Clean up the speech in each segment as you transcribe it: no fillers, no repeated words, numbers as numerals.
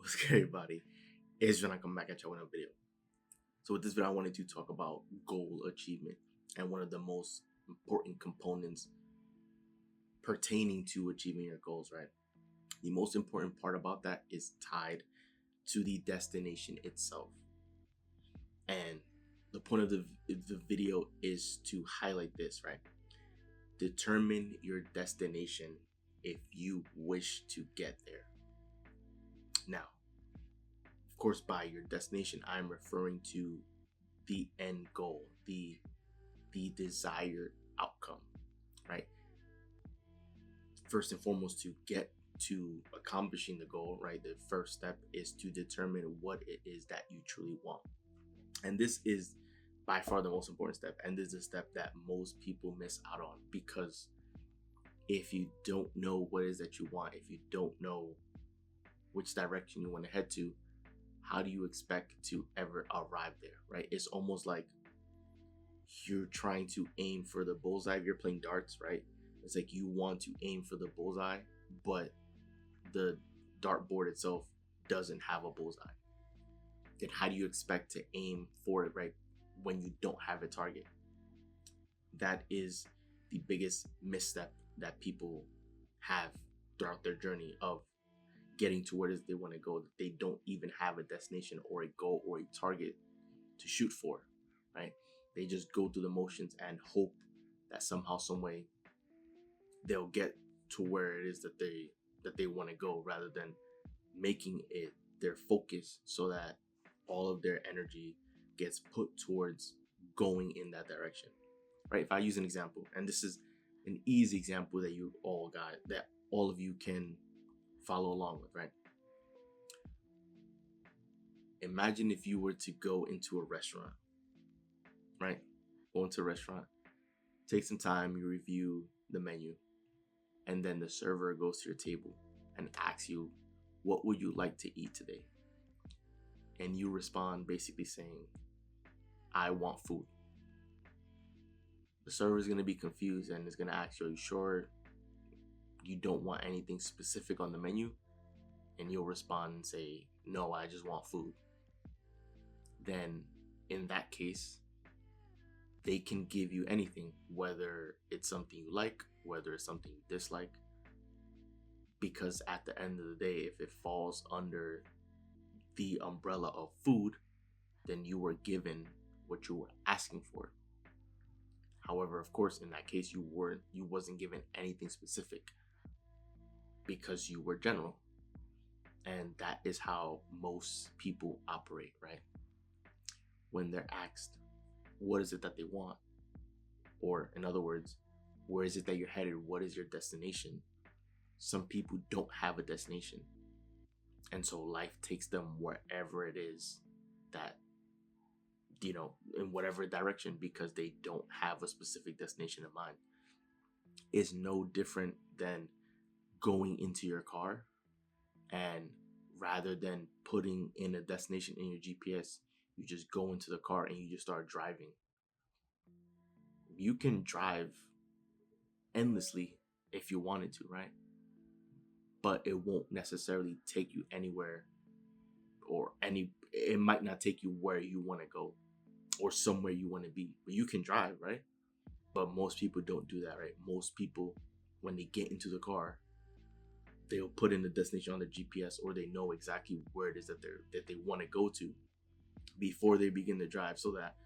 What's good, everybody? It's when I come back at you with a video. So with this video, I wanted to talk about goal achievement and one of the most important components pertaining to achieving your goals, right? The most important part about that is tied to the destination itself. And the point of the video is to highlight this, right? Determine your destination if you wish to get there. Now, of course, by your destination, I'm referring to the end goal, the desired outcome, right? First and foremost, to get to accomplishing the goal, right? The first step is to determine what it is that you truly want. And this is by far the most important step. And this is a step that most people miss out on, because if you don't know what it is that you want, if you don't know which direction you want to head to, how do you expect to ever arrive there, right? It's almost like you're trying to aim for the bullseye. If you're playing darts, right? It's like you want to aim for the bullseye, but the dartboard itself doesn't have a bullseye. Then how do you expect to aim for it, right, when you don't have a target? That is the biggest misstep that people have throughout their journey of getting to where it is they want to go, that they don't even have a destination or a goal or a target to shoot for, right? They just go through the motions and hope that somehow, some way, they'll get to where it is that they want to go, rather than making it their focus so that all of their energy gets put towards going in that direction, right? If I use an example, and this is an easy example that you all got, that all of you can follow along with, right? Imagine if you were to go into a restaurant, right? Go into a restaurant, take some time, you review the menu, and then the server goes to your table and asks you, what would you like to eat today? And you respond basically saying, I want food. The server is going to be confused and is going to ask you, are you sure you don't want anything specific on the menu? And you'll respond and say, no, I just want food. Then in that case, they can give you anything, whether it's something you like, whether it's something you dislike, because at the end of the day, if it falls under the umbrella of food, then you were given what you were asking for. However, of course, in that case, you wasn't given anything specific, because you were general. And that is how most people operate, right? When they're asked, what is it that they want? Or in other words, where is it that you're headed? What is your destination? Some people don't have a destination. And so life takes them wherever it is that, in whatever direction, because they don't have a specific destination in mind. It's no different than going into your car, and rather than putting in a destination in your GPS, you just go into the car and you just start driving. You can drive endlessly if you wanted to, right? But it won't necessarily take you anywhere, it might not take you where you want to go or somewhere you want to be. But you can drive, right? But most people don't do that, right? Most people, when they get into the car, they'll put in the destination on their GPS, or they know exactly where it is that they want to go to before they begin the drive, so that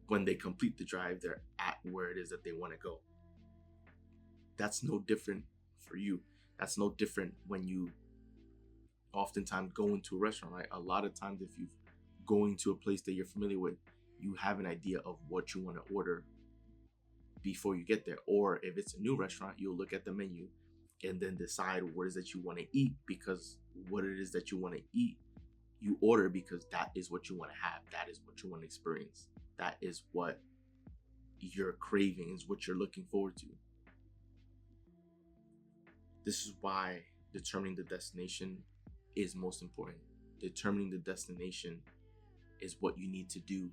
when they complete the drive, they're at where it is that they want to go. That's no different for you. That's no different when you oftentimes go into a restaurant, right? A lot of times, if you're going to a place that you're familiar with, you have an idea of what you want to order before you get there. Or if it's a new restaurant, you'll look at the menu and then decide what it is that you want to eat, because what it is that you want to eat, you order because that is what you want to have. That is what you want to experience. That is what you're craving, is what you're looking forward to. This is why determining the destination is most important. Determining the destination is what you need to do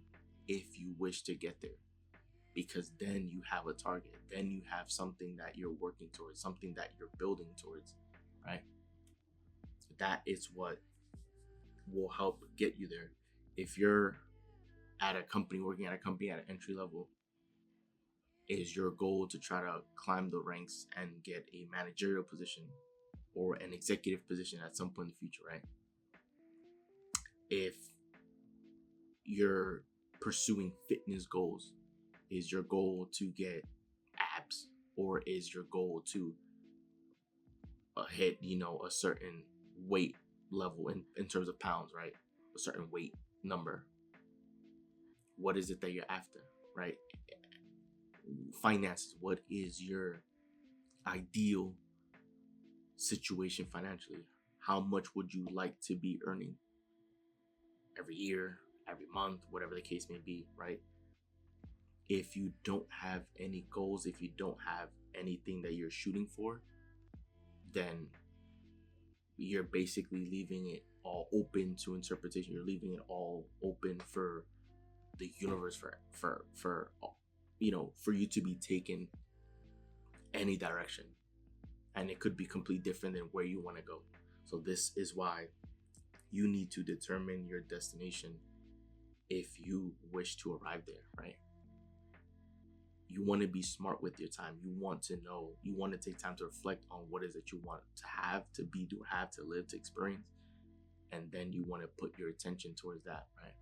if you wish to get there, because then you have a target. Then you have something that you're working towards, something that you're building towards, right? That is what will help get you there. If you're at a company, working at a company at an entry level, is your goal to try to climb the ranks and get a managerial position or an executive position at some point in the future, right? If you're pursuing fitness goals, is your goal to get abs, or is your goal to hit, a certain weight level in terms of pounds, right? A certain weight number. What is it that you're after, right? Finances, what is your ideal situation financially? How much would you like to be earning every year, every month, whatever the case may be, right? If you don't have any goals, if you don't have anything that you're shooting for, then you're basically leaving it all open to interpretation. You're leaving it all open for the universe for you to be taken any direction, and it could be completely different than where you want to go. So this is why you need to determine your destination if you wish to arrive there, right? You want to be smart with your time. You want to know, you want to take time to reflect on what is it you want to have, to be, to have, to live, to experience. And then you want to put your attention towards that, right?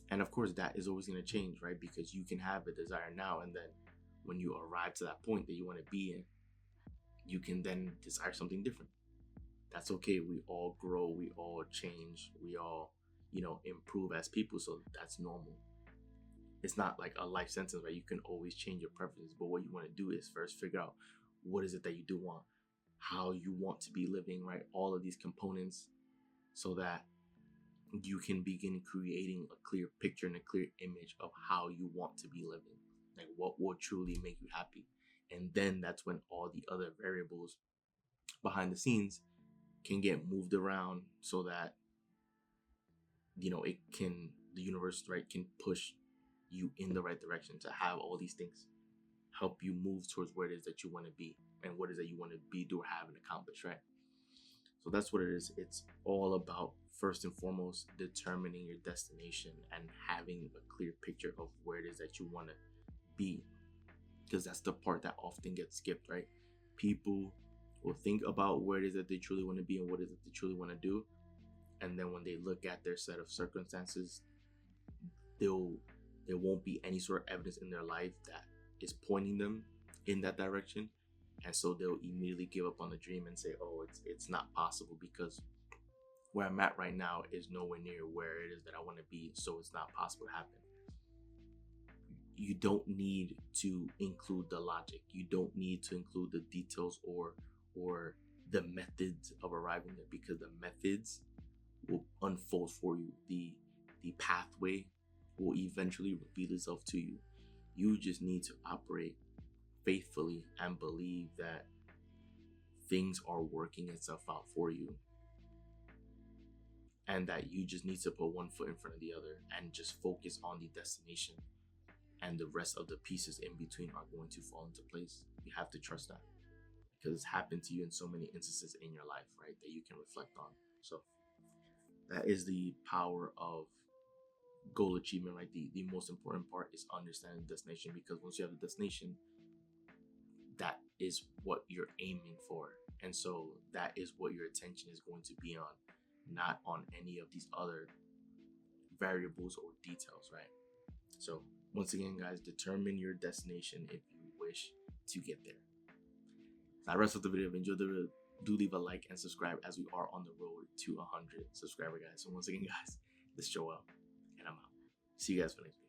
And of course, that is always going to change, right? Because you can have a desire now, and then when you arrive to that point that you want to be in, you can then desire something different. That's okay. We all grow, we all change, we all, improve as people. So that's normal. It's not like a life sentence where you can always change your preferences. But what you want to do is first figure out what is it that you do want, how you want to be living, right? All of these components, so that you can begin creating a clear picture and a clear image of how you want to be living, like what will truly make you happy. And then that's when all the other variables behind the scenes can get moved around, so that the universe, right, can push you in the right direction to have all these things help you move towards where it is that you want to be, and what it is that you want to be, do, have, and accomplish, right? So that's what it is. It's all about, first and foremost, determining your destination and having a clear picture of where it is that you want to be, because that's the part that often gets skipped, right? People will think about where it is that they truly want to be and what it is that they truly want to do, and then when they look at their set of circumstances, there won't be any sort of evidence in their life that is pointing them in that direction, and so they'll immediately give up on the dream and say, "Oh, it's not possible, because where I'm at right now is nowhere near where it is that I want to be, so it's not possible to happen." You don't need to include the logic. You don't need to include the details or the methods of arriving there, because the methods will unfold for you. The pathway will eventually reveal itself to you. You just need to operate faithfully and believe that things are working itself out for you, and that you just need to put one foot in front of the other and just focus on the destination, and the rest of the pieces in between are going to fall into place. You have to trust that, because it's happened to you in so many instances in your life, right, that you can reflect on. So that is the power of goal achievement, right? The most important part is understanding the destination, because once you have the destination, that is what you're aiming for, and so that is what your attention is going to be on, not on any of these other variables or details, right? So once again, guys, determine your destination if you wish to get there. That rest of the video. If you enjoyed the video, do leave a like and subscribe, as we are on the road to 100 subscriber, guys. So once again, guys, this is Joel, and I'm out. See you guys for next video.